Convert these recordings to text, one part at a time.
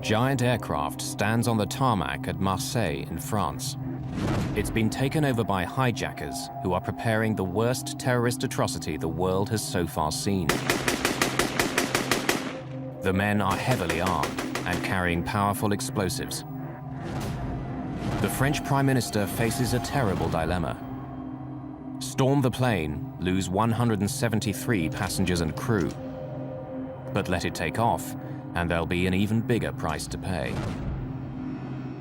giant aircraft stands on the tarmac at Marseille in France. It's been taken over by hijackers who are preparing the worst terrorist atrocity the world has so far seen. The men are heavily armed and carrying powerful explosives. The French Prime Minister faces a terrible dilemma. Storm the plane, lose 173 passengers and crew. But let it take off, and there'll be an even bigger price to pay.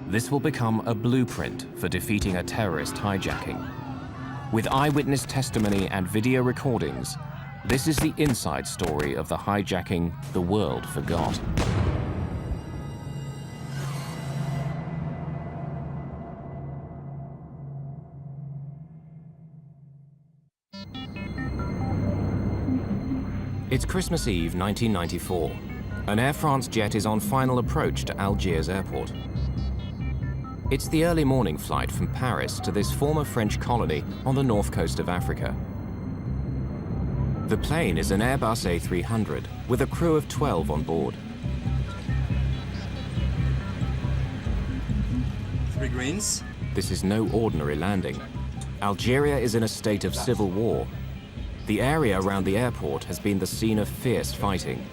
This will become a blueprint for defeating a terrorist hijacking. With eyewitness testimony and video recordings, this is the inside story of the hijacking the world forgot. It's Christmas Eve, 1994. An Air France jet is on final approach to Algiers Airport. It's the early morning flight from Paris to this former French colony on the north coast of Africa. The plane is an Airbus A300 with a crew of 12 on board. 3 greens. This is no ordinary landing. Algeria is in a state of civil war. The area around the airport has been the scene of fierce fighting.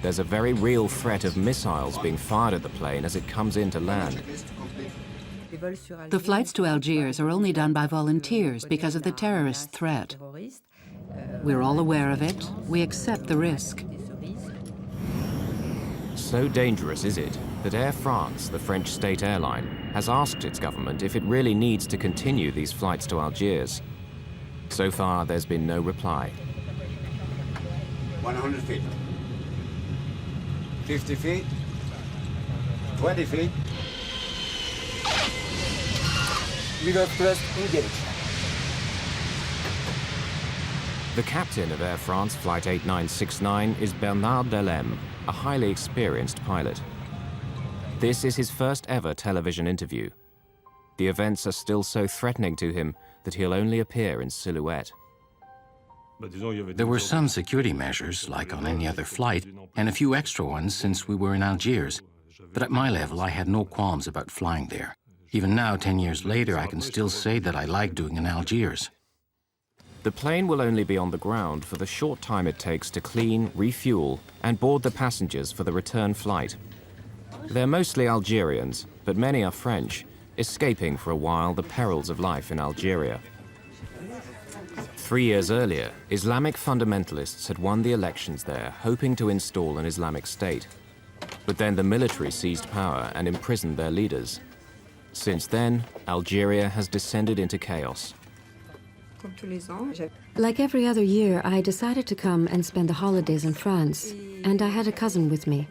There's a very real threat of missiles being fired at the plane as it comes in to land. The flights to Algiers are only done by volunteers because of the terrorist threat. We're all aware of it. We accept the risk. So dangerous is it that Air France, the French state airline, has asked its government if it really needs to continue these flights to Algiers. So far, there's been no reply. 100 feet. 50 feet. 20 feet. Lever thrust engage. The captain of Air France Flight 8969 is Bernard Delem, a highly experienced pilot. This is his first ever television interview. The events are still so threatening to him that he'll only appear in silhouette. There were some security measures, like on any other flight, and a few extra ones since we were in Algiers. But at my level, I had no qualms about flying there. Even now, 10 years later, I can still say that I like doing in Algiers. The plane will only be on the ground for the short time it takes to clean, refuel, and board the passengers for the return flight. They're mostly Algerians, but many are French, escaping for a while the perils of life in Algeria. 3 years earlier, Islamic fundamentalists had won the elections there, hoping to install an Islamic state. But then the military seized power and imprisoned their leaders. Since then, Algeria has descended into chaos. Like every other year, I decided to come and spend the holidays in France, and I had a cousin with me.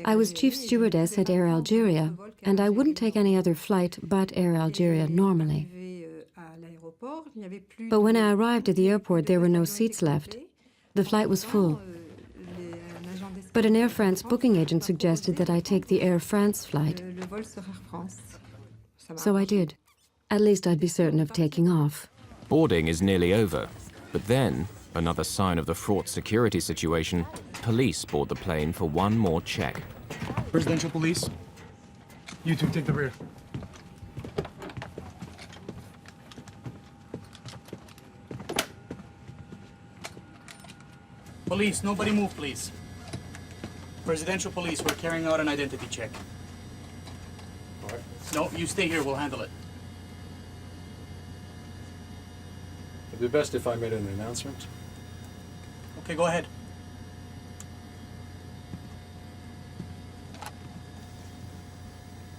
I was chief stewardess at Air Algeria, and I wouldn't take any other flight but Air Algeria normally. But when I arrived at the airport, there were no seats left. The flight was full. But an Air France booking agent suggested that I take the Air France flight. So I did. At least I'd be certain of taking off. Boarding is nearly over, but then, another sign of the fraught security situation, police board the plane for one more check. Presidential police, you two take the rear. Police, nobody move, please. Presidential police, we're carrying out an identity check. All right. No, you stay here, we'll handle it. It'd be best if I made an announcement. Okay, go ahead.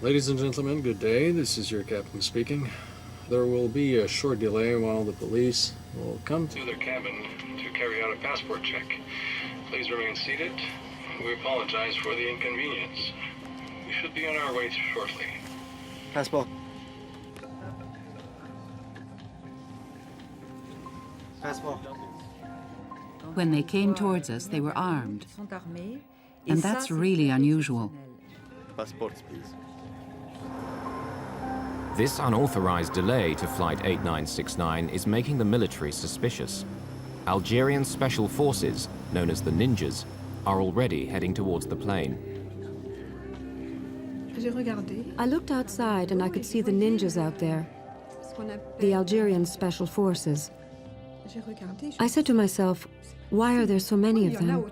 Ladies and gentlemen, good day. This is your captain speaking. There will be a short delay while the police will come to their cabin to carry out a passport check. Please remain seated. We apologize for the inconvenience. We should be on our way shortly. Passport. Passport. When they came towards us, they were armed. And that's really unusual. Passports, please. This unauthorized delay to Flight 8969 is making the military suspicious. Algerian special forces, known as the Ninjas, are already heading towards the plane. I looked outside and I could see the ninjas out there, the Algerian Special Forces. I said to myself, why are there so many of them?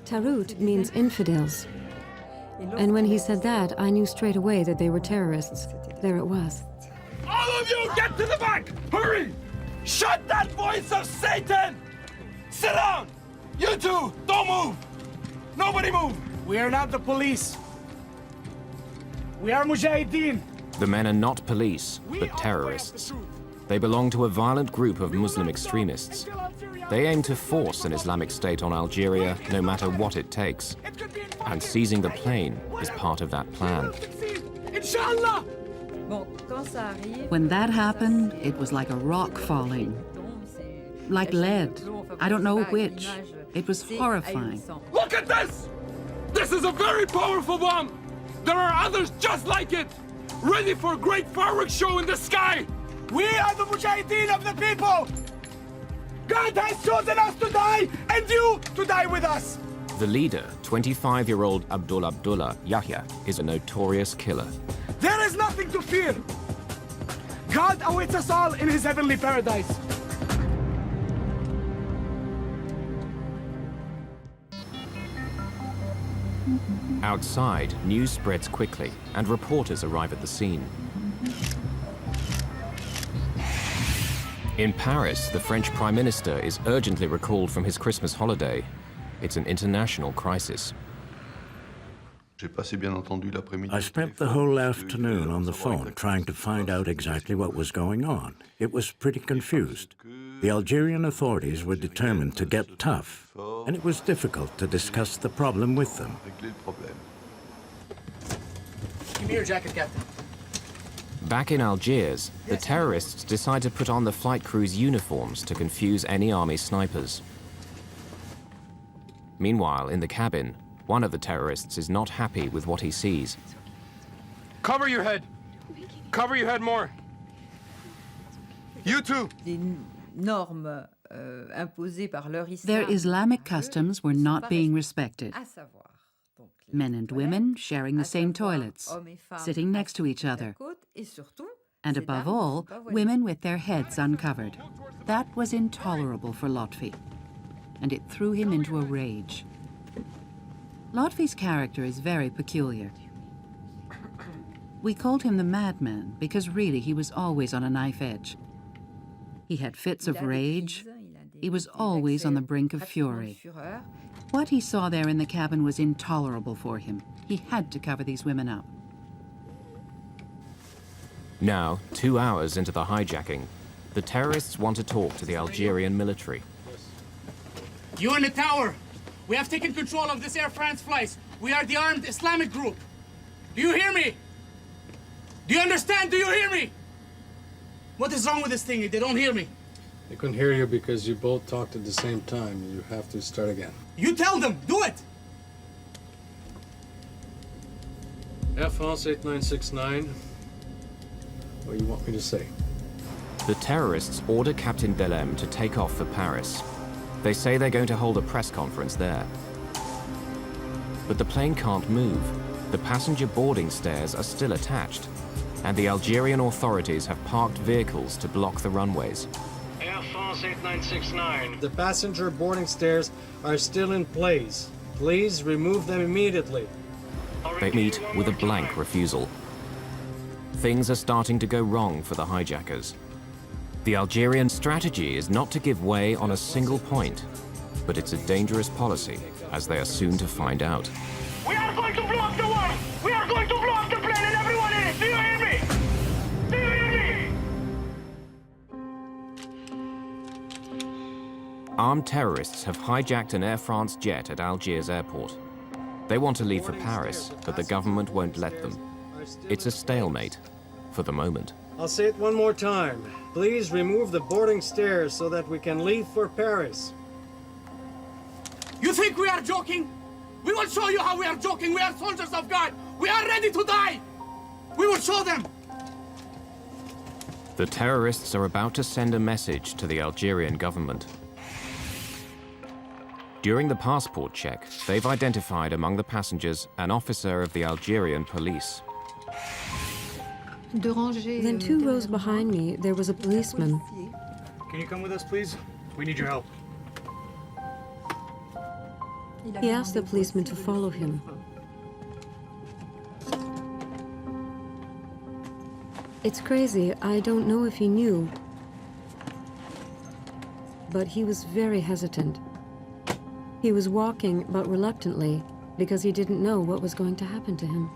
Tarout means infidels. And when he said that, I knew straight away that they were terrorists. There it was. All of you, get to the back! Hurry! Shut that voice of Satan! Sit down! You two, don't move! Nobody move! We are not the police. We are Mujahideen. The men are not police, but terrorists. They belong to a violent group of Muslim extremists. They aim to force an Islamic State on Algeria, no matter what it takes. And seizing the plane is part of that plan. Inshallah! When that happened, it was like a rock falling. Like lead. I don't know which. It was horrifying. Look at this! This is a very powerful bomb! There are others just like it! Ready for a great fireworks show in the sky! We are the Mujahideen of the people! God has chosen us to die, and you to die with us! The leader, 25-year-old Abdullah Yahya, is a notorious killer. There is nothing to fear! God awaits us all in his heavenly paradise! Outside, news spreads quickly, and reporters arrive at the scene. In Paris, the French Prime Minister is urgently recalled from his Christmas holiday. It's an international crisis. I spent the whole afternoon on the phone trying to find out exactly what was going on. It was pretty confused. The Algerian authorities were determined to get tough, and it was difficult to discuss the problem with them. Give me your jacket, Captain. Back in Algiers, the terrorists decide to put on the flight crew's uniforms to confuse any army snipers. Meanwhile, in the cabin, one of the terrorists is not happy with what he sees. Cover your head! Cover your head more! You too! Their Islamic customs were not being respected. Men and women sharing the same toilets, sitting next to each other. And above all, women with their heads uncovered. That was intolerable for Lotfi, and it threw him into a rage. Lotfi's character is very peculiar. We called him the madman because really he was always on a knife edge. He had fits of rage. He was always on the brink of fury. What he saw there in the cabin was intolerable for him. He had to cover these women up. Now, 2 hours into the hijacking, the terrorists want to talk to the Algerian military. You in the tower! We have taken control of this Air France flights. We are the armed Islamic group. Do you hear me? Do you understand? Do you hear me? What is wrong with this thing? They don't hear me. They couldn't hear you because you both talked at the same time. You have to start again. You tell them. Do it. Air France 8969. What do you want me to say? The terrorists order Captain Belem to take off for Paris. They say they're going to hold a press conference there. But the plane can't move. The passenger boarding stairs are still attached, and the Algerian authorities have parked vehicles to block the runways. Air France 8969. The passenger boarding stairs are still in place. Please remove them immediately. They meet with a blank refusal. Things are starting to go wrong for the hijackers. The Algerian strategy is not to give way on a single point, but it's a dangerous policy, as they are soon to find out. We are going to blow up the wall! We are going to blow up the plane and everyone in it! Do you hear me? Do you hear me? Armed terrorists have hijacked an Air France jet at Algiers Airport. They want to leave for Paris, but the government won't let them. It's a stalemate, for the moment. I'll say it one more time. Please remove the boarding stairs so that we can leave for Paris. You think we are joking? We will show you how we are joking. We are soldiers of God. We are ready to die. We will show them. The terrorists are about to send a message to the Algerian government. During the passport check, they've identified among the passengers an officer of the Algerian police. Then 2 rows behind me, there was a policeman. Can you come with us, please? We need your help. He asked the policeman to follow him. It's crazy, I don't know if he knew, but he was very hesitant. He was walking, but reluctantly, because he didn't know what was going to happen to him.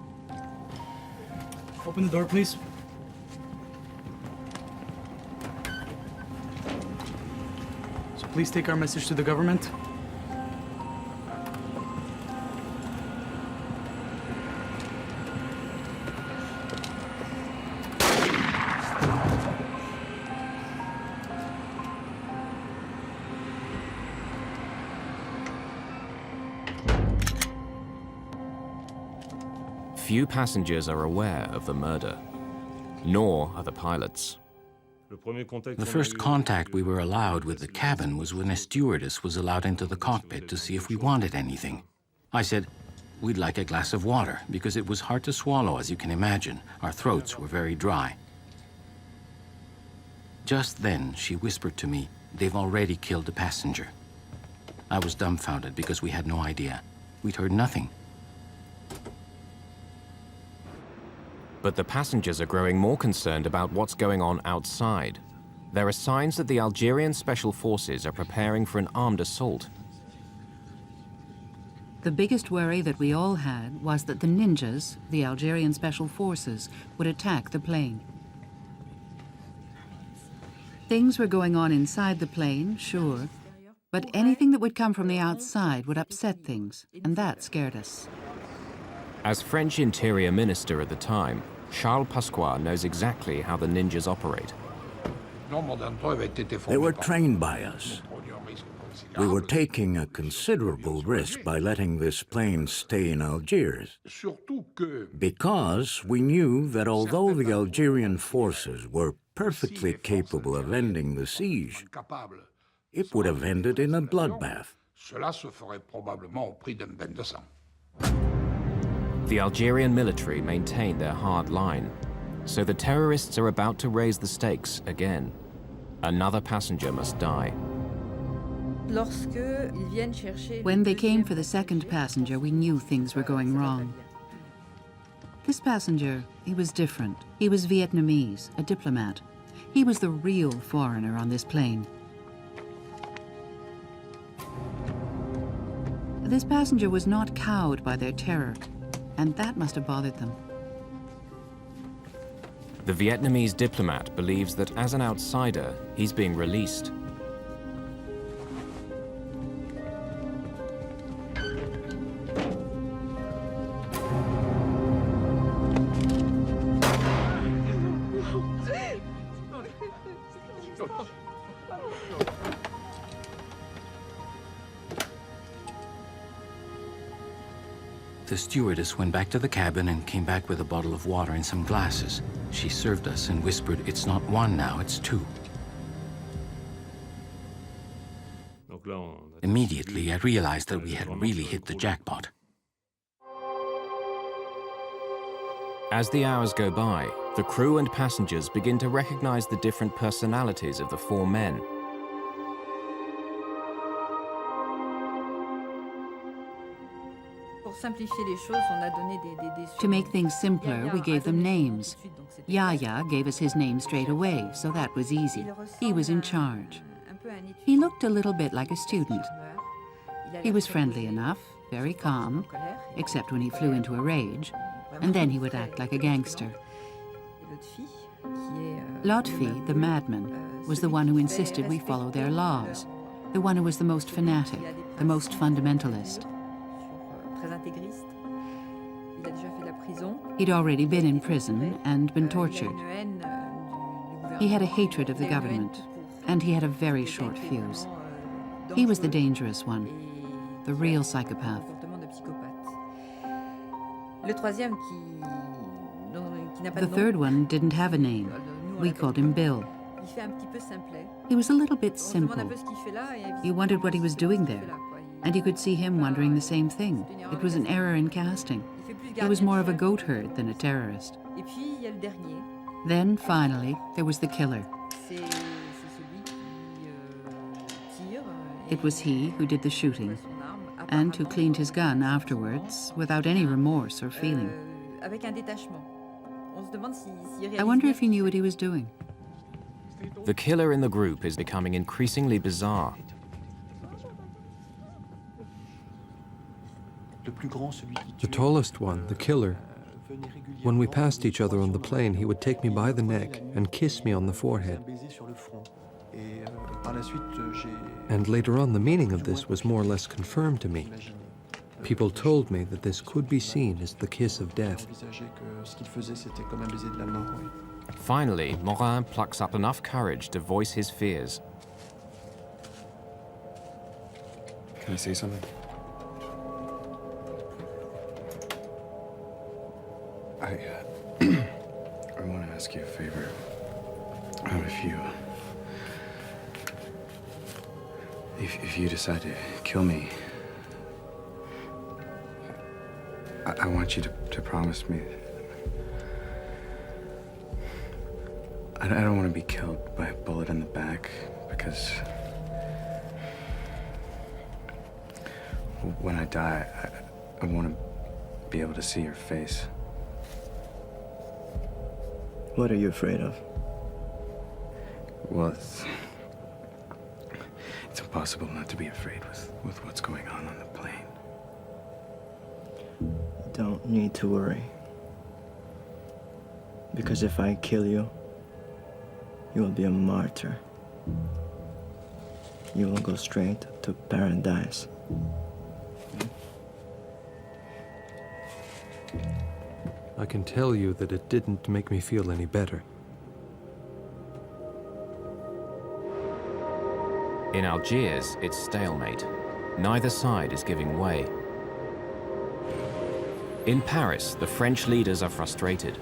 Open the door, please. So please take our message to the government. Few passengers are aware of the murder, nor are the pilots. The first contact we were allowed with the cabin was when a stewardess was allowed into the cockpit to see if we wanted anything. I said, we'd like a glass of water, because it was hard to swallow, as you can imagine. Our throats were very dry. Just then, she whispered to me, they've already killed a passenger. I was dumbfounded because we had no idea. We'd heard nothing. But the passengers are growing more concerned about what's going on outside. There are signs that the Algerian Special Forces are preparing for an armed assault. The biggest worry that we all had was that the ninjas, the Algerian Special Forces, would attack the plane. Things were going on inside the plane, sure, but anything that would come from the outside would upset things, and that scared us. As French Interior Minister at the time, Charles Pasqua knows exactly how the ninjas operate. They were trained by us. We were taking a considerable risk by letting this plane stay in Algiers, because we knew that although the Algerian forces were perfectly capable of ending the siege, it would have ended in a bloodbath. The Algerian military maintain their hard line, so the terrorists are about to raise the stakes again. Another passenger must die. When they came for the second passenger, we knew things were going wrong. This passenger, he was different. He was Vietnamese, a diplomat. He was the real foreigner on this plane. This passenger was not cowed by their terror, and that must have bothered them. The Vietnamese diplomat believes that as an outsider, he's being released. The stewardess went back to the cabin and came back with a bottle of water and some glasses. She served us and whispered, it's not one now, it's two. Immediately, I realized that we had really hit the jackpot. As the hours go by, the crew and passengers begin to recognize the different personalities of the four men. To make things simpler, we gave them names. Yaya gave us his name straight away, so that was easy. He was in charge. He looked a little bit like a student. He was friendly enough, very calm, except when he flew into a rage, and then he would act like a gangster. Lotfi, the madman, was the one who insisted we follow their laws, the one who was the most fanatic, the most fundamentalist. He'd already been in prison and been tortured. He had a hatred of the government, and he had a very short fuse. He was the dangerous one, the real psychopath. The third one didn't have a name. We called him Bill. He was a little bit simple. You wondered what he was doing there. And you could see him wondering the same thing. It was an error in casting. He was more of a goat herd than a terrorist. Then, finally, there was the killer. It was he who did the shooting, and who cleaned his gun afterwards without any remorse or feeling. I wonder if he knew what he was doing. The killer in the group is becoming increasingly bizarre. The tallest one, the killer, when we passed each other on the plane, he would take me by the neck and kiss me on the forehead. And later on, the meaning of this was more or less confirmed to me. People told me that this could be seen as the kiss of death. Finally, Morin plucks up enough courage to voice his fears. Can I say something? I want to ask you a favor. If you decide to kill me, I want you to promise me. I don't want to be killed by a bullet in the back, because when I die, I want to be able to see your face. What are you afraid of? Well, it's impossible not to be afraid with what's going on the plane. You don't need to worry. Because if I kill you, you will be a martyr. You will go straight to paradise. I can tell you that it didn't make me feel any better. In Algiers, it's stalemate. Neither side is giving way. In Paris, the French leaders are frustrated.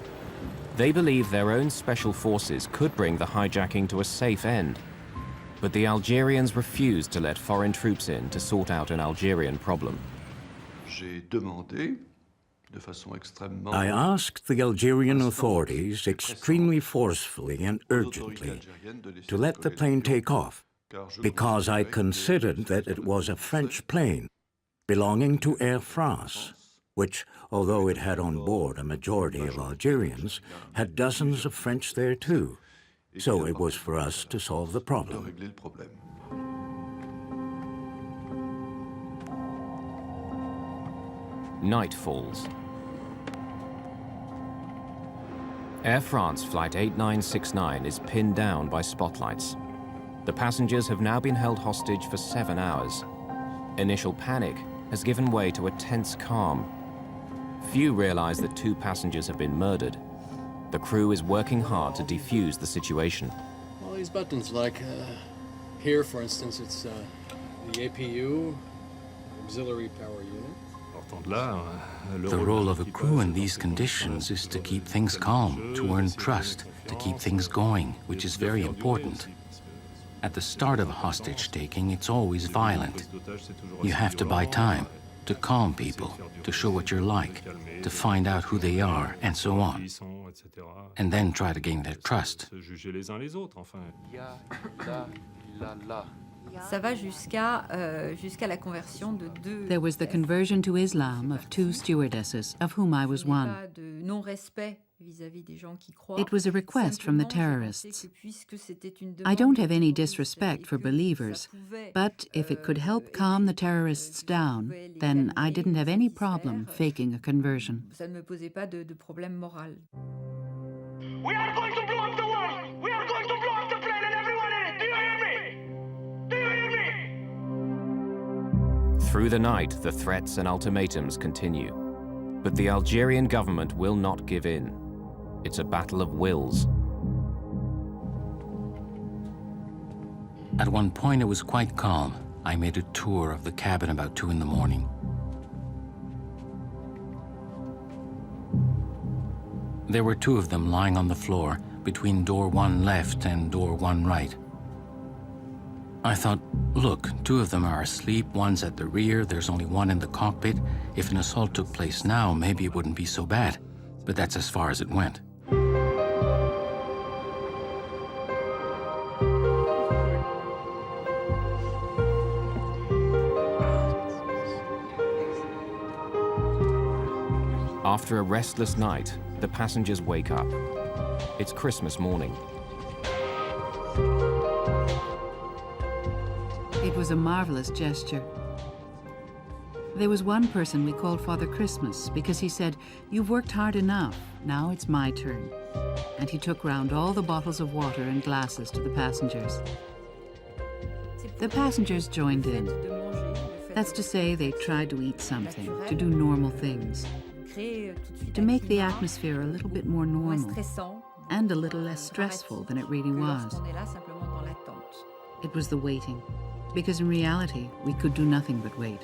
They believe their own special forces could bring the hijacking to a safe end. But the Algerians refuse to let foreign troops in to sort out an Algerian problem. I asked the Algerian authorities extremely forcefully and urgently to let the plane take off, because I considered that it was a French plane belonging to Air France, which, although it had on board a majority of Algerians, had dozens of French there too. So it was for us to solve the problem. Night falls. Air France Flight 8969 is pinned down by spotlights. The passengers have now been held hostage for 7 hours. Initial panic has given way to a tense calm. Few realize that 2 passengers have been murdered. The crew is working hard to defuse the situation. All these buttons, like here, for instance, it's the APU, Auxiliary Power Unit. The role of a crew in these conditions is to keep things calm, to earn trust, to keep things going, which is very important. At the start of a hostage-taking, it's always violent. You have to buy time, to calm people, to show what you're like, to find out who they are, and so on. And then try to gain their trust. There was the conversion to Islam of 2 stewardesses, of whom I was one. It was a request from the terrorists. I don't have any disrespect for believers, but if it could help calm the terrorists down, then I didn't have any problem faking a conversion. We are going to blow up the world! We are going to blow up the plane and everyone in it! Do you hear me? Do you hear me? Through the night, the threats and ultimatums continue. But the Algerian government will not give in. It's a battle of wills. At one point, it was quite calm. I made a tour of the cabin about 2 in the morning. There were 2 of them lying on the floor between door 1 left and door 1 right. I thought, look, 2 of them are asleep, one's at the rear, there's only one in the cockpit. If an assault took place now, maybe it wouldn't be so bad. But that's as far as it went. After a restless night, the passengers wake up. It's Christmas morning. It was a marvelous gesture. There was one person we called Father Christmas because he said, "You've worked hard enough, now it's my turn." And he took round all the bottles of water and glasses to the passengers. The passengers joined in. That's to say, they tried to eat something, to do normal things, to make the atmosphere a little bit more normal and a little less stressful than it really was. It was the waiting, because in reality, we could do nothing but wait.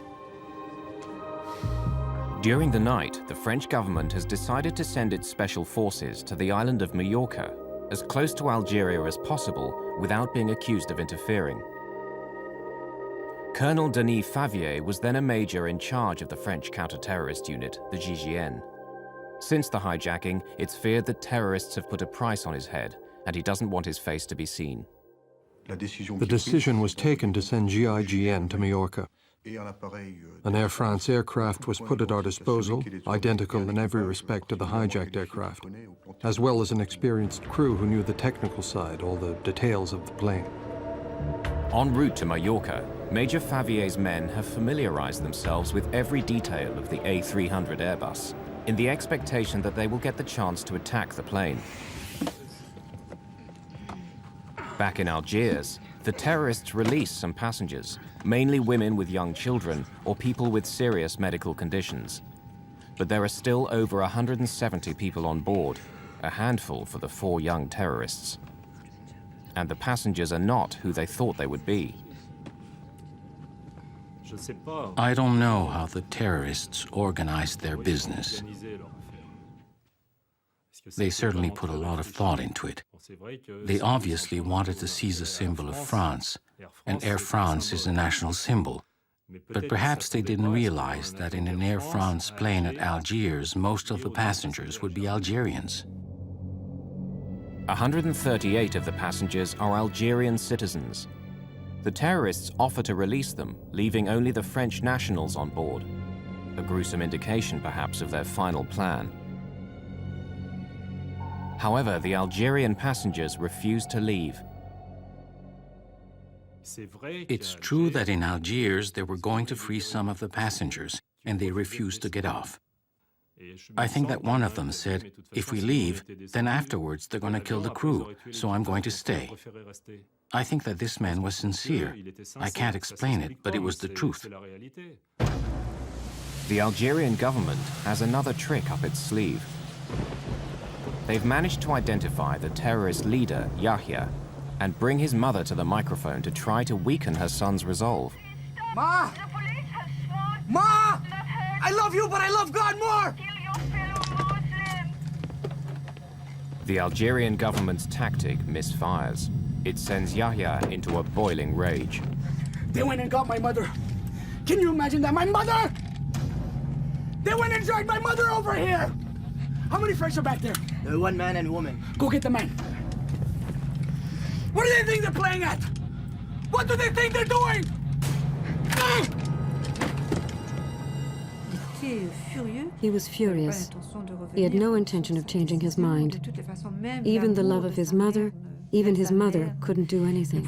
During the night, the French government has decided to send its special forces to the island of Majorca, as close to Algeria as possible without being accused of interfering. Colonel Denis Favier was then a major in charge of the French counter-terrorist unit, the GIGN. Since the hijacking, it's feared that terrorists have put a price on his head, and he doesn't want his face to be seen. The decision was taken to send GIGN to Majorca. An Air France aircraft was put at our disposal, identical in every respect to the hijacked aircraft, as well as an experienced crew who knew the technical side, all the details of the plane. En route to Majorca, Major Favier's men have familiarized themselves with every detail of the A300 Airbus, in the expectation that they will get the chance to attack the plane. Back in Algiers, the terrorists release some passengers, mainly women with young children or people with serious medical conditions. But there are still over 170 people on board, a handful for the 4 young terrorists. And the passengers are not who they thought they would be. I don't know how the terrorists organized their business. They certainly put a lot of thought into it. They obviously wanted to seize a symbol of France, and Air France is a national symbol. But perhaps they didn't realize that in an Air France plane at Algiers, most of the passengers would be Algerians. 138 of the passengers are Algerian citizens. The terrorists offer to release them, leaving only the French nationals on board. A gruesome indication, perhaps, of their final plan. However, the Algerian passengers refuse to leave. It's true that in Algiers they were going to free some of the passengers, and they refused to get off. I think that one of them said, "If we leave, then afterwards they're going to kill the crew, so I'm going to stay." I think that this man was sincere. I can't explain it, but it was the truth. The Algerian government has another trick up its sleeve. They've managed to identify the terrorist leader, Yahya, and bring his mother to the microphone to try to weaken her son's resolve. Ma! Ma! I love you, but I love God more! The Algerian government's tactic misfires. It sends Yahya into a boiling rage. They went and got my mother. Can you imagine that? My mother! They went and dragged my mother over here! How many French are back there? 1 man and a woman. Go get the man. What do they think they're playing at? What do they think they're doing? He was furious. He had no intention of changing his mind. Even the love of his mother, even his mother couldn't do anything.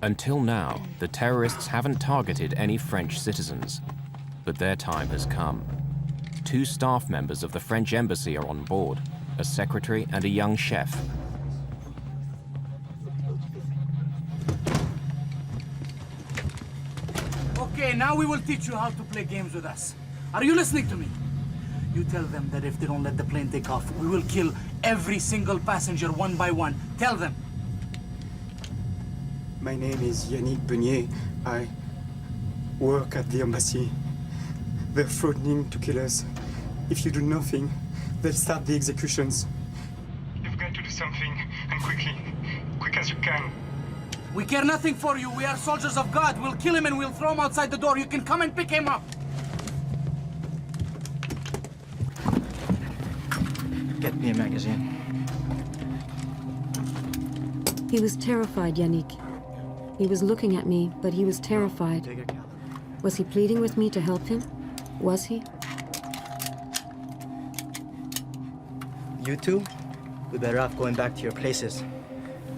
Until now, the terrorists haven't targeted any French citizens. But their time has come. 2 staff members of the French embassy are on board, a secretary and a young chef. Okay, now we will teach you how to play games with us. Are you listening to me? You tell them that if they don't let the plane take off, we will kill every single passenger one by one. Tell them. My name is Houari Boumediene. I work at the embassy. They're threatening to kill us. If you do nothing, they'll start the executions. You've got to do something, and quickly. Quick as you can. We care nothing for you. We are soldiers of God. We'll kill him and we'll throw him outside the door. You can come and pick him up. Get me a magazine. He was terrified, Yannick. He was looking at me, but he was terrified. Was he pleading with me to help him? Was he? You two, we better off going back to your places.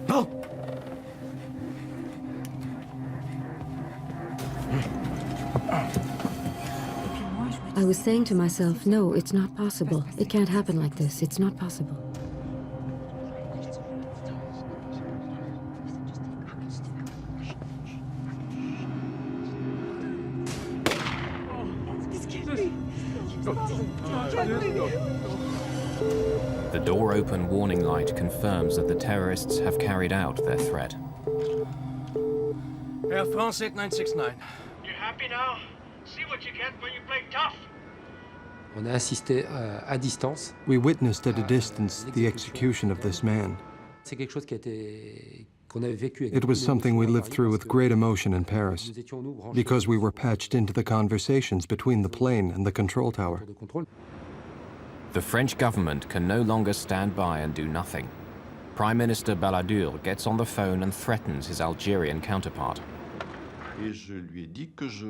Go! I was saying to myself, no, it's not possible. It can't happen like this. It's not possible. The door-open warning light confirms that the terrorists have carried out their threat. Air France 8969. You happy now? See what you get when you play tough. On a assisté à distance. We witnessed at a distance the execution of this man. C'est quelque chose qui a été qu'on avait vécu. It was something we lived through with great emotion in Paris, because we were patched into the conversations between the plane and the control tower. The French government can no longer stand by and do nothing. Prime Minister Balladur gets on the phone and threatens his Algerian counterpart.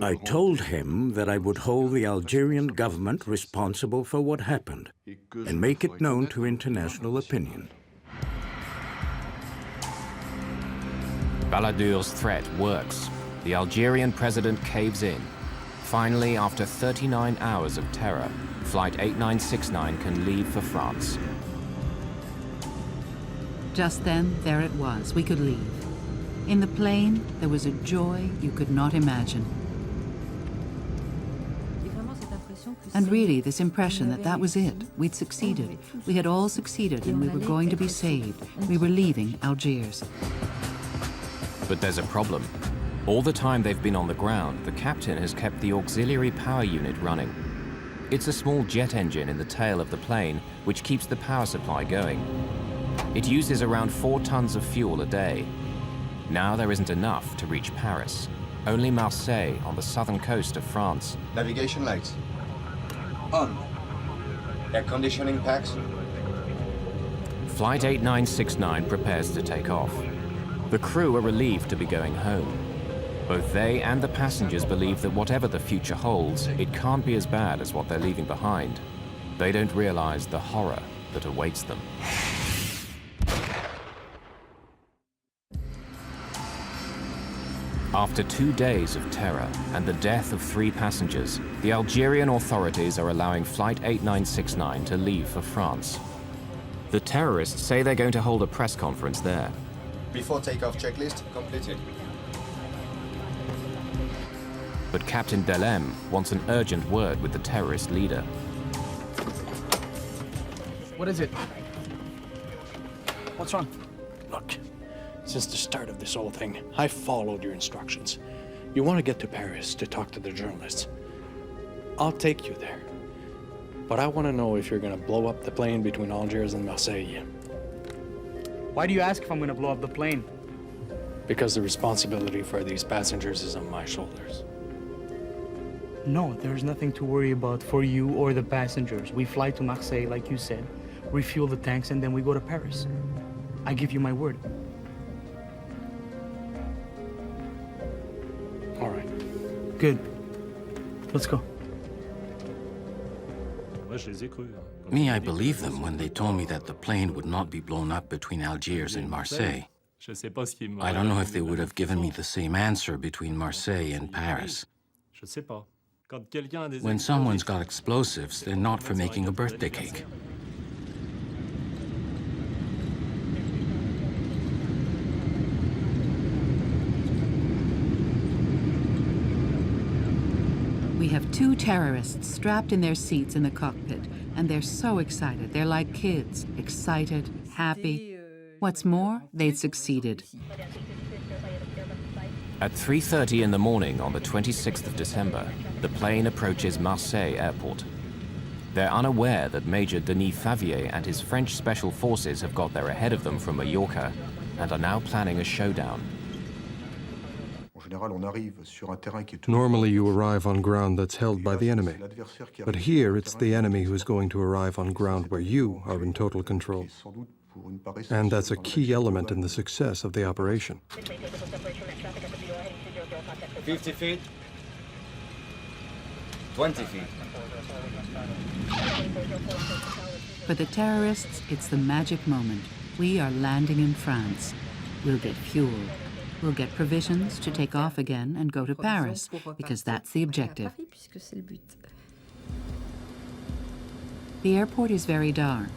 I told him that I would hold the Algerian government responsible for what happened and make it known to international opinion. Balladur's threat works. The Algerian president caves in. Finally, after 39 hours of terror, Flight 8969 can leave for France. Just then, there it was. We could leave. In the plane, there was a joy you could not imagine. And really, this impression that that was it. We'd succeeded. We had all succeeded, and we were going to be saved. We were leaving Algiers. But there's a problem. All the time they've been on the ground, the captain has kept the auxiliary power unit running. It's a small jet engine in the tail of the plane which keeps the power supply going. It uses around 4 tons of fuel a day. Now there isn't enough to reach Paris. Only Marseille on the southern coast of France. Navigation lights. On. Air conditioning packs. Flight 8969 prepares to take off. The crew are relieved to be going home. Both they and the passengers believe that whatever the future holds, it can't be as bad as what they're leaving behind. They don't realize the horror that awaits them. After 2 days of terror and the death of 3 passengers, the Algerian authorities are allowing Flight 8969 to leave for France. The terrorists say they're going to hold a press conference there. Before takeoff checklist completed. But Captain Delem wants an urgent word with the terrorist leader. What is it? What's wrong? Look, since the start of this whole thing, I followed your instructions. You want to get to Paris to talk to the journalists. I'll take you there. But I want to know if you're going to blow up the plane between Algiers and Marseille. Why do you ask if I'm going to blow up the plane? Because the responsibility for these passengers is on my shoulders. No, there's nothing to worry about for you or the passengers. We fly to Marseille, like you said, refuel the tanks, and then we go to Paris. I give you my word. All right. Good. Let's go. Me, I believed them when they told me that the plane would not be blown up between Algiers and Marseille. I don't know if they would have given me the same answer between Marseille and Paris. When someone's got explosives, they're not for making a birthday cake. We have 2 terrorists strapped in their seats in the cockpit, and they're so excited. They're like kids, excited, happy. What's more, they'd succeeded. At 3:30 in the morning on the 26th of December, the plane approaches Marseille Airport. They're unaware that Major Denis Favier and his French special forces have got there ahead of them from Mallorca and are now planning a showdown. Normally you arrive on ground that's held by the enemy. But here it's the enemy who's going to arrive on ground where you are in total control. And that's a key element in the success of the operation. 50 feet. 20 feet. For the terrorists, it's the magic moment. We are landing in France. We'll get fuel. We'll get provisions to take off again and go to Paris, because that's the objective. The airport is very dark.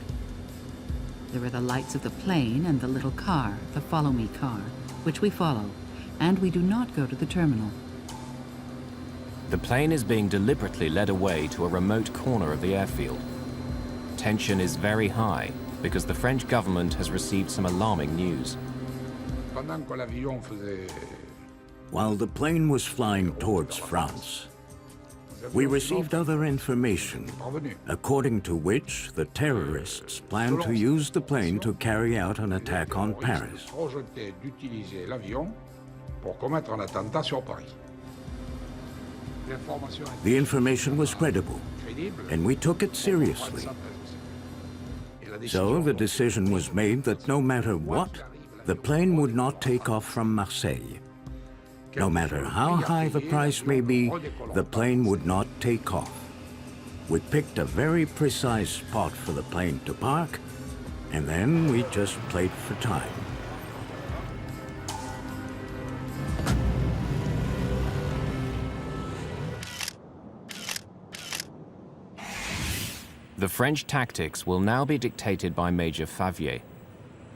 There are the lights of the plane and the little car, the Follow Me car, which we follow, and we do not go to the terminal. The plane is being deliberately led away to a remote corner of the airfield. Tension is very high because the French government has received some alarming news. While the plane was flying towards France, we received other information, according to which the terrorists planned to use the plane to carry out an attack on Paris. The information was credible, and we took it seriously. So the decision was made that no matter what, the plane would not take off from Marseille. No matter how high the price may be, the plane would not take off. We picked a very precise spot for the plane to park, and then we just played for time. The French tactics will now be dictated by Major Favier.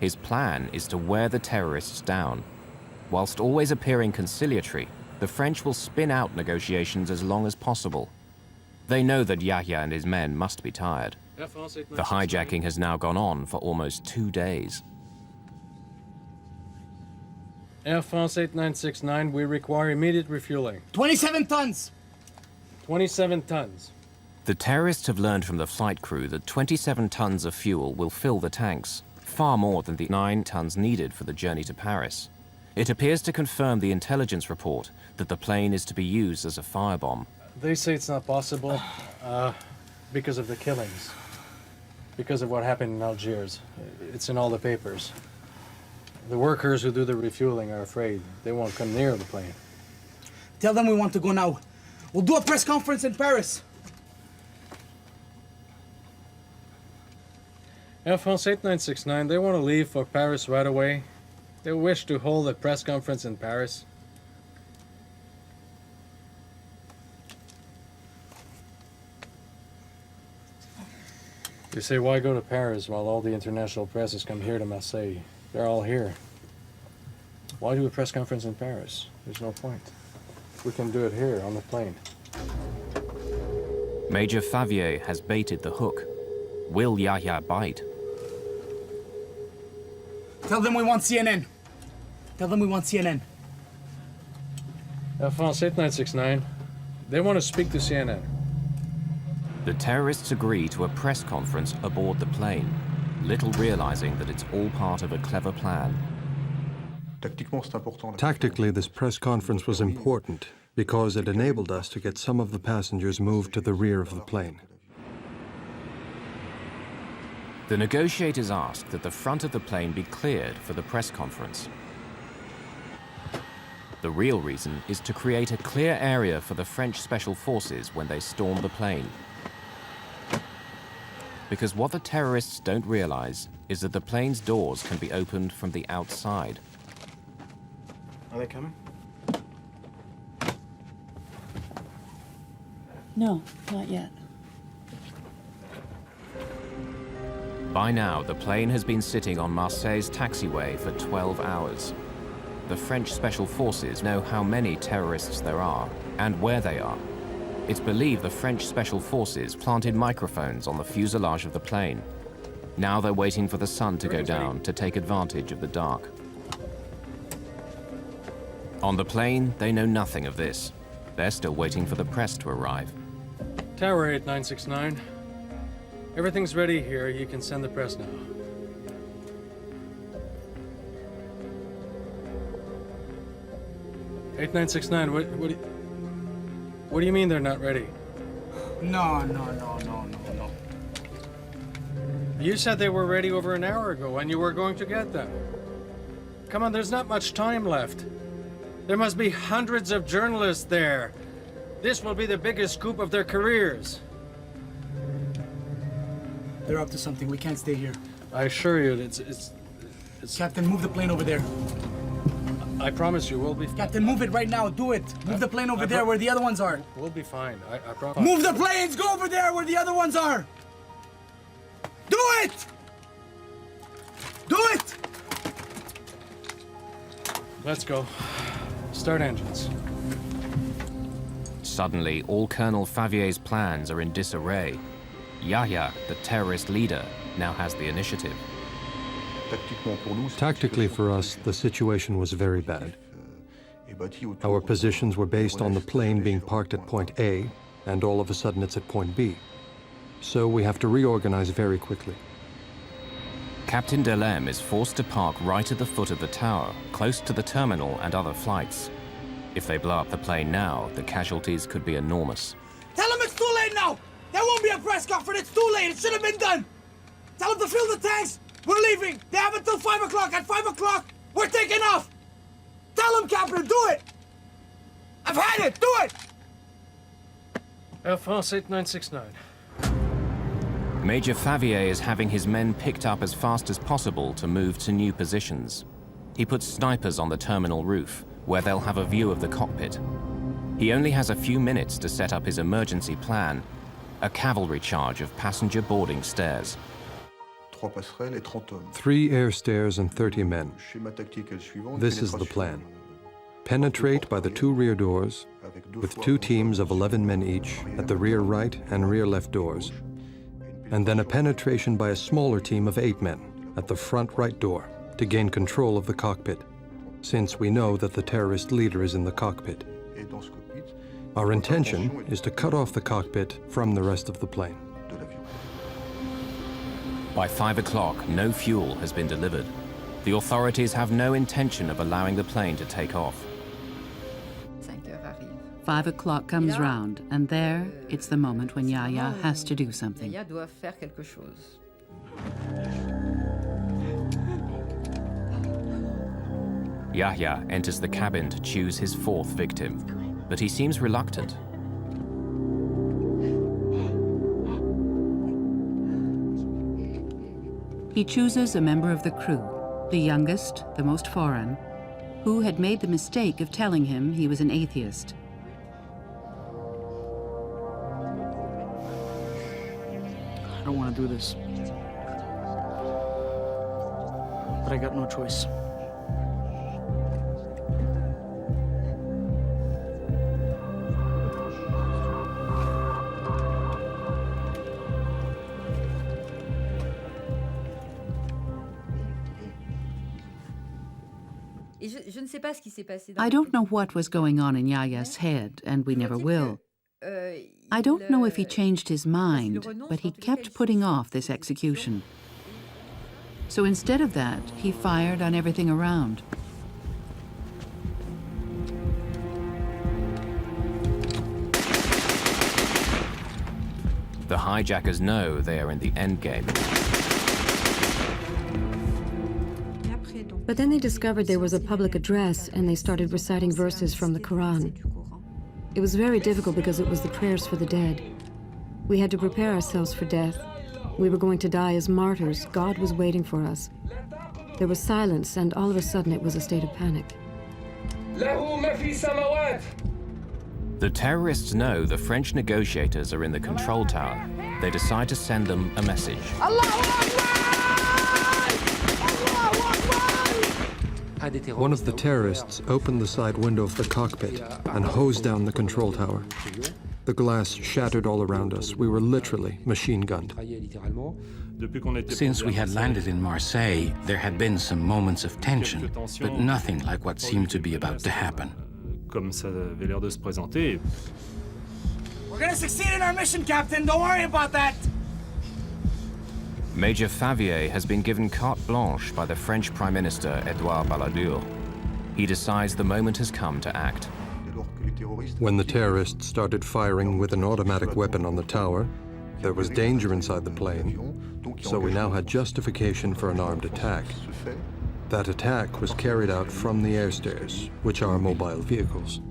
His plan is to wear the terrorists down. Whilst always appearing conciliatory, the French will spin out negotiations as long as possible. They know that Yahya and his men must be tired. The hijacking has now gone on for almost 2 days. Air France 8969, we require immediate refueling. 27 tons! 27 tons. The terrorists have learned from the flight crew that 27 tons of fuel will fill the tanks, far more than the 9 tons needed for the journey to Paris. It appears to confirm the intelligence report that the plane is to be used as a firebomb. They say it's not possible because of the killings, because of what happened in Algiers. It's in all the papers. The workers who do the refueling are afraid. They won't come near the plane. Tell them we want to go now. We'll do a press conference in Paris. Air France 8969, they want to leave for Paris right away. They wish to hold a press conference in Paris. You say, why go to Paris while all the international press has come here to Marseille? They're all here. Why do a press conference in Paris? There's no point. We can do it here on the plane. Major Favier has baited the hook. Will Yahya bite? Tell them we want CNN. Tell them we want CNN. Air France 8969, they want to speak to CNN. The terrorists agree to a press conference aboard the plane, little realizing that it's all part of a clever plan. Tactically, this press conference was important because it enabled us to get some of the passengers moved to the rear of the plane. The negotiators asked that the front of the plane be cleared for the press conference. The real reason is to create a clear area for the French special forces when they storm the plane. Because what the terrorists don't realize is that the plane's doors can be opened from the outside. Are they coming? No, not yet. By now, the plane has been sitting on Marseille's taxiway for 12 hours. The French special forces know how many terrorists there are and where they are. It's believed the French special forces planted microphones on the fuselage of the plane. Now they're waiting for the sun to go down to take advantage of the dark. On the plane, they know nothing of this. They're still waiting for the press to arrive. Tower 8969. Everything's ready here. You can send the press now. 8969, what do you mean they're not ready? No. You said they were ready over an hour ago and you were going to get them. Come on, there's not much time left. There must be hundreds of journalists there. This will be the biggest scoop of their careers. They're up to something. We can't stay here. I assure you, it's... Captain, move the plane over there. I promise you, we'll be... Captain, move it right now. Do it. Move the plane over there where the other ones are. We'll be fine. I promise. Move the planes! Go over there where the other ones are! Do it! Do it! Let's go. Start engines. Suddenly, all Colonel Favier's plans are in disarray. Yahya, the terrorist leader, now has the initiative. Tactically for us, the situation was very bad. Our positions were based on the plane being parked at point A, and all of a sudden it's at point B. So we have to reorganize very quickly. Captain Delem is forced to park right at the foot of the tower, close to the terminal and other flights. If they blow up the plane now, the casualties could be enormous. Tell them it's too late now! There won't be a press conference. It's too late. It should have been done. Tell them to fill the tanks. We're leaving. They have until 5 o'clock. At 5 o'clock, we're taking off. Tell them, Captain, do it. I've had it. Do it. Air France 8969. Major Favier is having his men picked up as fast as possible to move to new positions. He puts snipers on the terminal roof, where they'll have a view of the cockpit. He only has a few minutes to set up his emergency plan, a cavalry charge of passenger boarding stairs. 3 air stairs and 30 men. This is the plan. Penetrate by the 2 rear doors, with 2 teams of 11 men each at the rear right and rear left doors, and then a penetration by a smaller team of 8 men at the front right door to gain control of the cockpit, since we know that the terrorist leader is in the cockpit. Our intention is to cut off the cockpit from the rest of the plane. By 5 o'clock, no fuel has been delivered. The authorities have no intention of allowing the plane to take off. 5 o'clock comes round, and there, it's the moment when Yahya has to do something. Yahya enters the cabin to choose his 4th victim, but he seems reluctant. He chooses a member of the crew, the youngest, the most foreign, who had made the mistake of telling him he was an atheist. I don't want to do this. But I got no choice. I don't know what was going on in Yahya's head, and we never will. I don't know if he changed his mind, but he kept putting off this execution. So instead of that, he fired on everything around. The hijackers know they are in the endgame. But then they discovered there was a public address and they started reciting verses from the Quran. It was very difficult because it was the prayers for the dead. We had to prepare ourselves for death. We were going to die as martyrs. God was waiting for us. There was silence, and all of a sudden it was a state of panic. The terrorists know the French negotiators are in the control tower. They decide to send them a message. One of the terrorists opened the side window of the cockpit and hosed down the control tower. The glass shattered all around us. We were literally machine gunned. Since we had landed in Marseille, there had been some moments of tension, but nothing like what seemed to be about to happen. We're gonna succeed in our mission, Captain. Don't worry about that. Major Favier has been given carte blanche by the French Prime Minister Edouard Balladur. He decides the moment has come to act. When the terrorists started firing with an automatic weapon on the tower, there was danger inside the plane, so we now had justification for an armed attack. That attack was carried out from the airstairs, which are mobile vehicles.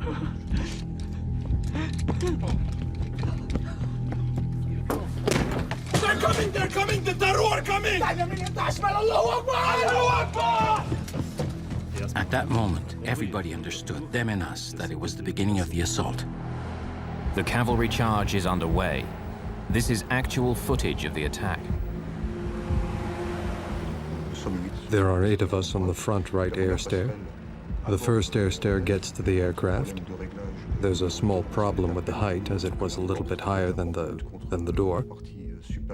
They're coming, the terror coming! At that moment, everybody understood, them and us, that it was the beginning of the assault. The cavalry charge is underway. This is actual footage of the attack. There are 8 of us on the front right air stair. The first air stair gets to the aircraft. There's a small problem with the height, as it was a little bit higher than the door.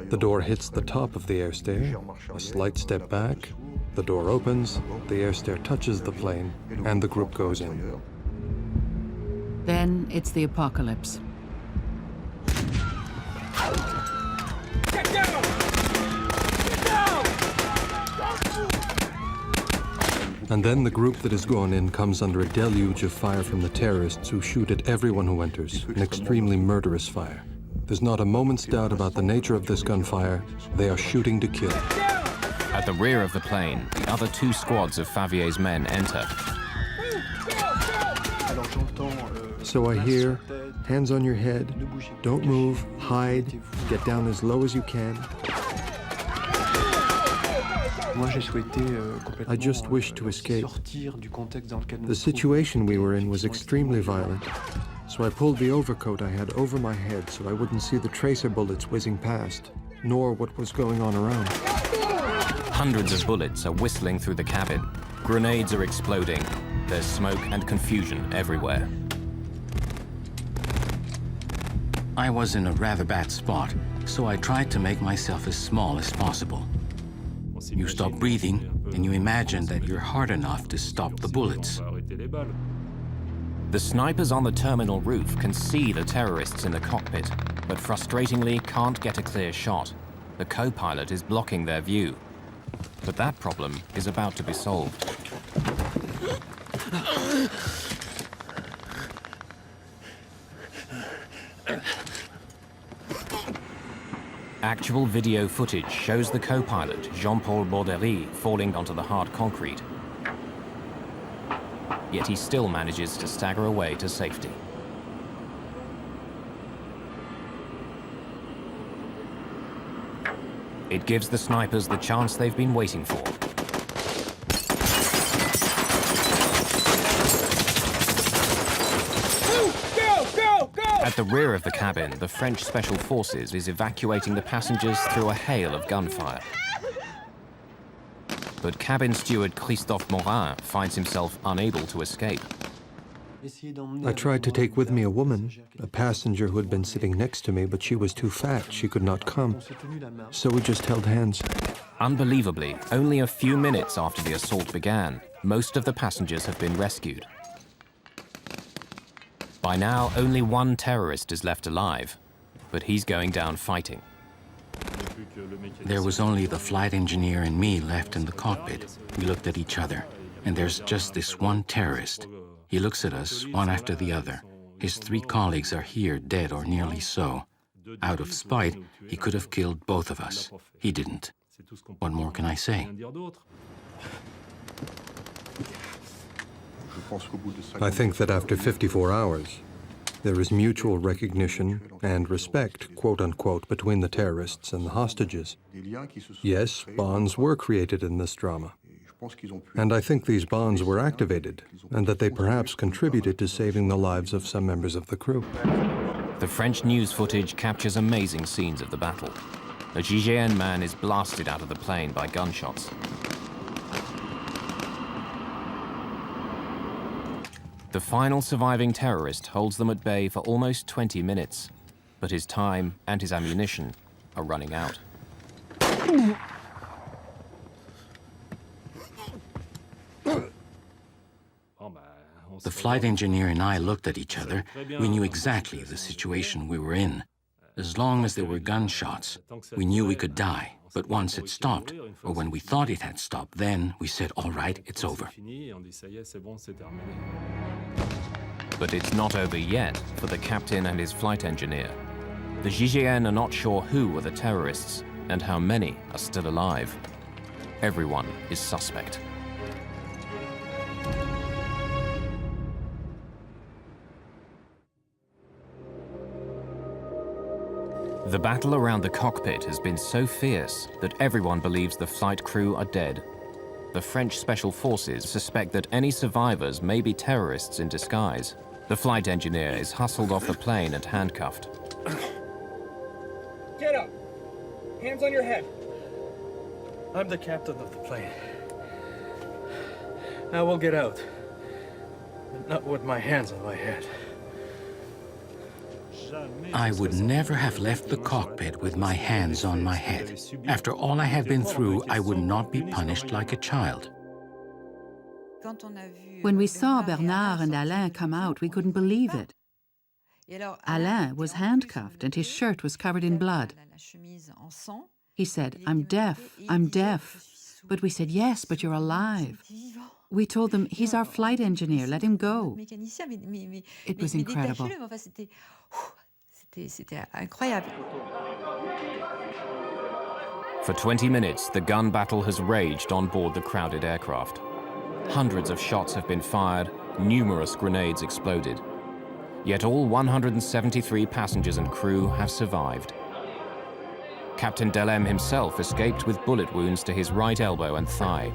The door hits the top of the air stair, a slight step back, the door opens, the air stair touches the plane, and the group goes in. Then it's the apocalypse. Get down! Get down! And then the group that has gone in comes under a deluge of fire from the terrorists who shoot at everyone who enters, an extremely murderous fire. There's not a moment's doubt about the nature of this gunfire. They are shooting to kill. At the rear of the plane, the other 2 squads of Favier's men enter. So I hear, hands on your head, don't move, hide, get down as low as you can. I just wished to escape. The situation we were in was extremely violent, so I pulled the overcoat I had over my head so I wouldn't see the tracer bullets whizzing past, nor what was going on around. Hundreds of bullets are whistling through the cabin. Grenades are exploding. There's smoke and confusion everywhere. I was in a rather bad spot, so I tried to make myself as small as possible. You stop breathing, and you imagine that you're hard enough to stop the bullets. The snipers on the terminal roof can see the terrorists in the cockpit, but frustratingly can't get a clear shot. The co-pilot is blocking their view. But that problem is about to be solved. Actual video footage shows the co-pilot, Jean-Paul Borderie, falling onto the hard concrete. Yet he still manages to stagger away to safety. It gives the snipers the chance they've been waiting for. At the rear of the cabin, the French Special Forces is evacuating the passengers through a hail of gunfire. But cabin steward Christophe Morin finds himself unable to escape. I tried to take with me a woman, a passenger who had been sitting next to me, but she was too fat, she could not come. So we just held hands. Unbelievably, only a few minutes after the assault began, most of the passengers have been rescued. By now, only 1 terrorist is left alive, but he's going down fighting. There was only the flight engineer and me left in the cockpit. We looked at each other, and there's just this one terrorist. He looks at us, one after the other. His 3 colleagues are here, dead or nearly so. Out of spite, he could have killed both of us. He didn't. What more can I say? I think that after 54 hours, there is mutual recognition and respect, quote-unquote, between the terrorists and the hostages. Yes, bonds were created in this drama. And I think these bonds were activated, and that they perhaps contributed to saving the lives of some members of the crew. The French news footage captures amazing scenes of the battle. A GIGN man is blasted out of the plane by gunshots. The final surviving terrorist holds them at bay for almost 20 minutes, but his time and his ammunition are running out. The flight engineer and I looked at each other. We knew exactly the situation we were in. As long as there were gunshots, we knew we could die. But once it stopped, or when we thought it had stopped, then we said, all right, it's over. But it's not over yet for the captain and his flight engineer. The GIGN are not sure who were the terrorists and how many are still alive. Everyone is suspect. The battle around the cockpit has been so fierce that everyone believes the flight crew are dead. The French special forces suspect that any survivors may be terrorists in disguise. The flight engineer is hustled off the plane and handcuffed. Get up! Hands on your head. I'm the captain of the plane. I will get out, but not with my hands on my head. I would never have left the cockpit with my hands on my head. After all I had been through, I would not be punished like a child. When we saw Bernard and Alain come out, we couldn't believe it. Alain was handcuffed and his shirt was covered in blood. He said, I'm deaf, I'm deaf. But we said, yes, but you're alive. We told them, he's our flight engineer, let him go. It was incredible. For 20 minutes, the gun battle has raged on board the crowded aircraft. Hundreds of shots have been fired, numerous grenades exploded. Yet all 173 passengers and crew have survived. Captain Delem himself escaped with bullet wounds to his right elbow and thigh.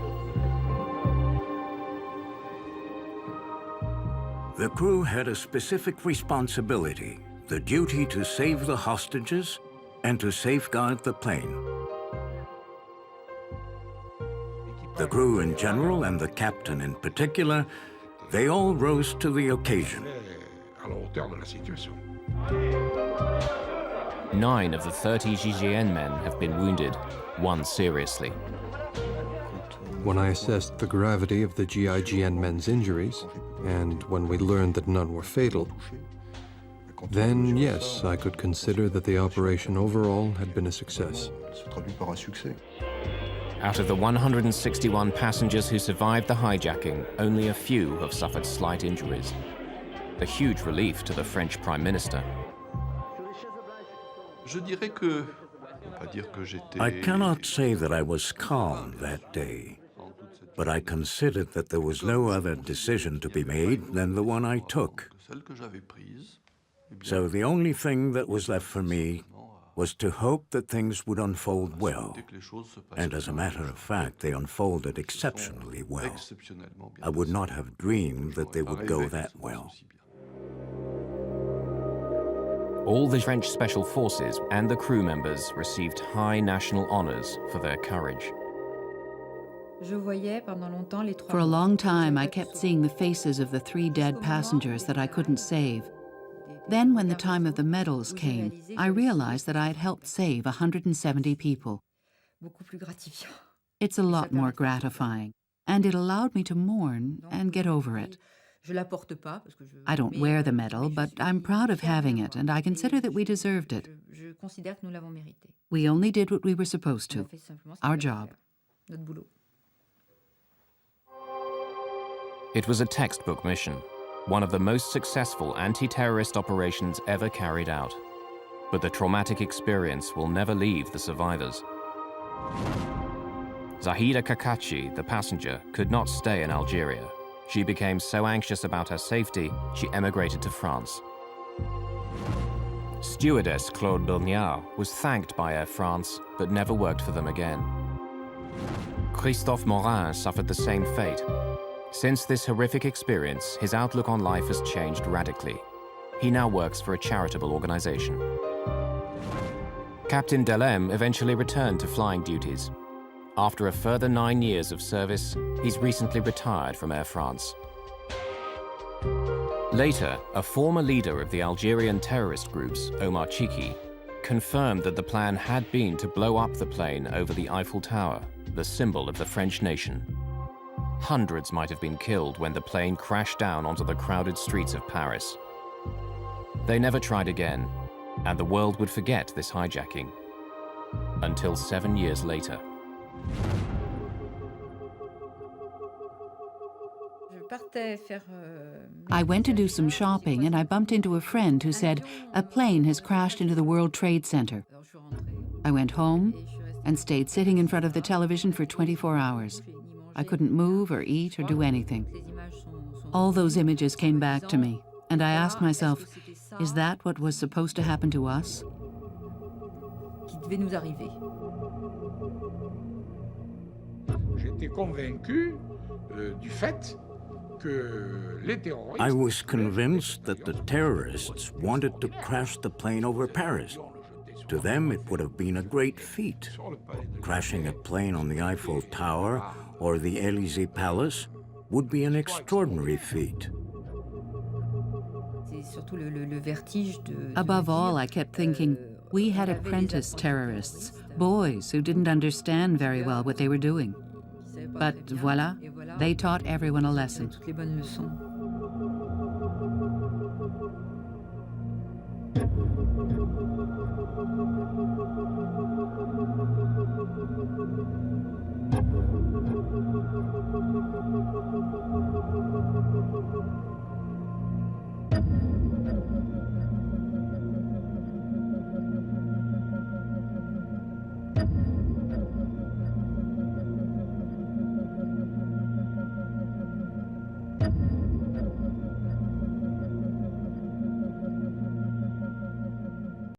The crew had a specific responsibility, the duty to save the hostages and to safeguard the plane. The crew in general and the captain in particular, they all rose to the occasion. 9 of the 30 GIGN men have been wounded, 1 seriously. When I assessed the gravity of the GIGN men's injuries, and when we learned that none were fatal, then yes, I could consider that the operation overall had been a success. Out of the 161 passengers who survived the hijacking, only a few have suffered slight injuries. A huge relief to the French Prime Minister. I cannot say that I was calm that day, but I considered that there was no other decision to be made than the one I took. So the only thing that was left for me was to hope that things would unfold well. And as a matter of fact, they unfolded exceptionally well. I would not have dreamed that they would go that well. All the French special forces and the crew members received high national honors for their courage. For a long time, I kept seeing the faces of the 3 dead passengers that I couldn't save. Then, when the time of the medals came, I realized that I had helped save 170 people. It's a lot more gratifying, and it allowed me to mourn and get over it. I don't wear the medal, but I'm proud of having it, and I consider that we deserved it. We only did what we were supposed to, our job. It was a textbook mission, one of the most successful anti-terrorist operations ever carried out. But the traumatic experience will never leave the survivors. Zahida Kakachi, the passenger, could not stay in Algeria. She became so anxious about her safety, she emigrated to France. Stewardess Claude Berniard was thanked by Air France, but never worked for them again. Christophe Morin suffered the same fate. Since this horrific experience, his outlook on life has changed radically. He now works for a charitable organization. Captain Delem eventually returned to flying duties. After a further 9 years of service, he's recently retired from Air France. Later, a former leader of the Algerian terrorist groups, Omar Chiki, confirmed that the plan had been to blow up the plane over the Eiffel Tower, the symbol of the French nation. Hundreds might have been killed when the plane crashed down onto the crowded streets of Paris. They never tried again, and the world would forget this hijacking until 7 years later. I went to do some shopping and I bumped into a friend who said, a plane has crashed into the World Trade Center. I went home and stayed sitting in front of the television for 24 hours. I couldn't move or eat or do anything. All those images came back to me, and I asked myself, is that what was supposed to happen to us? I was convinced that the terrorists wanted to crash the plane over Paris. To them, it would have been a great feat. Crashing a plane on the Eiffel Tower or the Élysée Palace would be an extraordinary feat. Above all, I kept thinking, we had apprentice terrorists, boys who didn't understand very well what they were doing. But voila, they taught everyone a lesson.